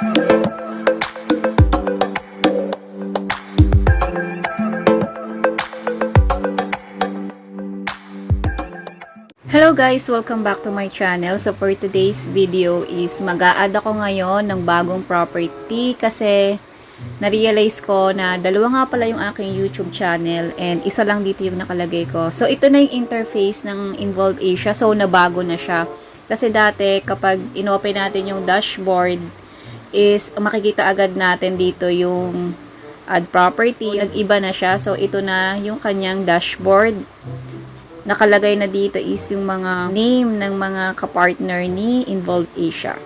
Hello guys! Welcome back to my channel. So for today's video is mag-a-add ako ngayon ng bagong property kasi na-realize ko na dalawa nga pala yung aking YouTube channel and isa lang dito yung nakalagay ko. So ito na yung interface ng Involve Asia. So nabago na siya. Kasi dati kapag inopen natin yung dashboard is makikita agad natin dito yung add property. Nag-iba na siya. So ito na yung kanyang dashboard. Nakalagay na dito is yung mga name ng mga kapartner ni Involve Asia.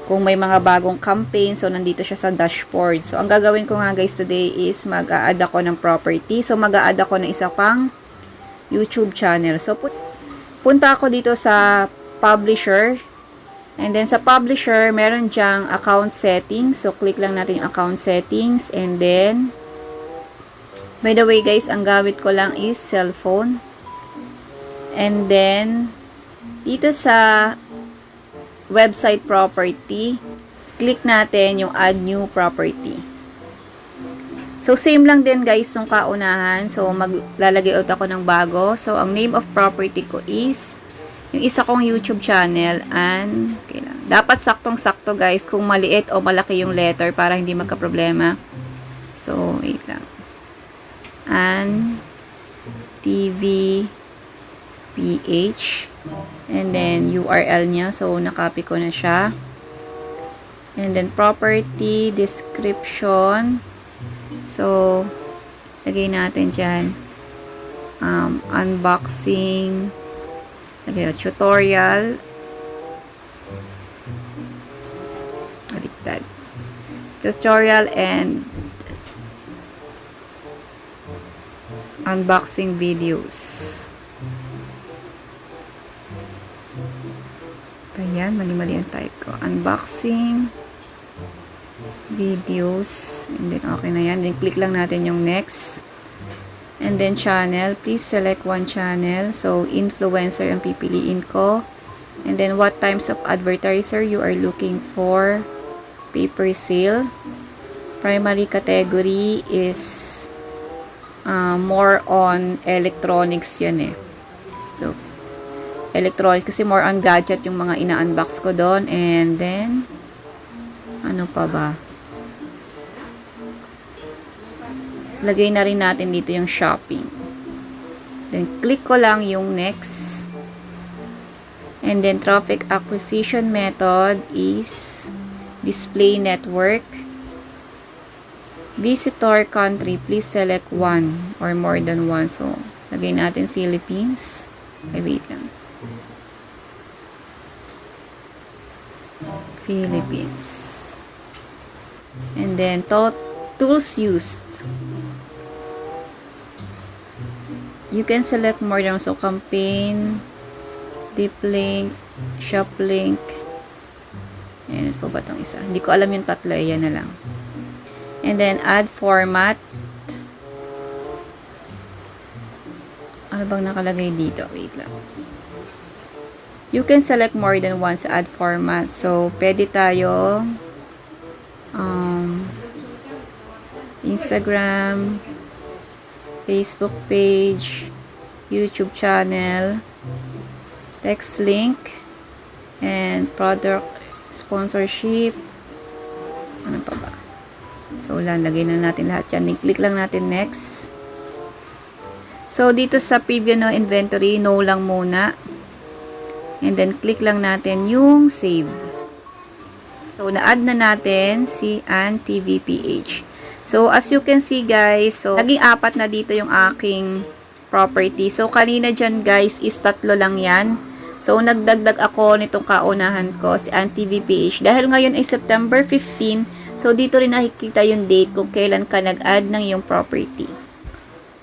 Kung may mga bagong campaign, so nandito siya sa dashboard. So ang gagawin ko nga guys today is mag-a-add ako ng property. So mag-a-add ako ng isa pang YouTube channel. So punta ako dito sa publisher. And then sa publisher, meron dyang account settings. So click lang natin yung account settings. And then, by the way guys, ang gamit ko lang is cellphone. And then, dito sa website property, click natin yung add new property. So, same lang din guys yung kaunahan. So, maglalagay ulit ako ng bago. So, ang name of property ko is yung isa kong YouTube channel and okay lang. Dapat saktong-sakto guys kung maliit o malaki yung letter para hindi magka-problema. So, wait lang. And TV PH and then URL niya, so nakopy ko na siya, and then property description, so lagay natin dyan unboxing, lagay tutorial, baliktad, tutorial and unboxing videos. Ayan, mali-mali ang type ko. Unboxing videos. And then, okay na yan. Then, click lang natin yung next. And then, channel. Please select one channel. So, influencer ang pipiliin ko. And then, what types of advertiser you are looking for. Paper sale. Primary category is more on electronics yan eh. So, electronics kasi more on gadget yung mga ina-unbox ko doon. And then ano pa ba, lagay na rin natin dito yung shopping. Then click ko lang yung next. And then traffic acquisition method is display network. Visitor country, please select one or more than one. So lagay natin Philippines. Ay, wait lang. Philippines. And then tools used. You can select more than, so campaign, deep link, shop link. Ayan po ba itong isa? Hindi ko alam yung tatlo. Yan na lang. And then add format. Ano bang nakalagay dito? Wait lang. You can select more than one sa add format. So, pwede tayo Instagram, Facebook page, YouTube channel, text link, and product sponsorship. Ano pa ba? So, lalagay na natin lahat yan. Click lang natin next. So, dito sa preview no inventory, no lang muna. And then, click lang natin yung save. So, na-add na natin si TVPH. So, as you can see guys, so, naging 4 na dito yung aking property. So, kanina dyan guys is 3 lang yan. So, nagdagdag ako nitong kaunahan ko, si TVPH. Dahil ngayon ay September 15, so, dito rin nakikita yung date kung kailan ka nag-add ng yung property.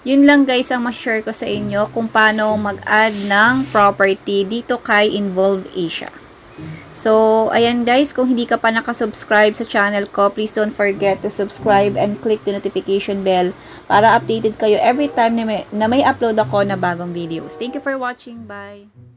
Yun lang guys ang ma-share ko sa inyo kung paano mag-add ng property dito kay Involve Asia. So, ayan guys, kung hindi ka pa nakasubscribe sa channel ko, please don't forget to subscribe and click the notification bell para updated kayo every time na may upload ako na bagong videos. Thank you for watching. Bye!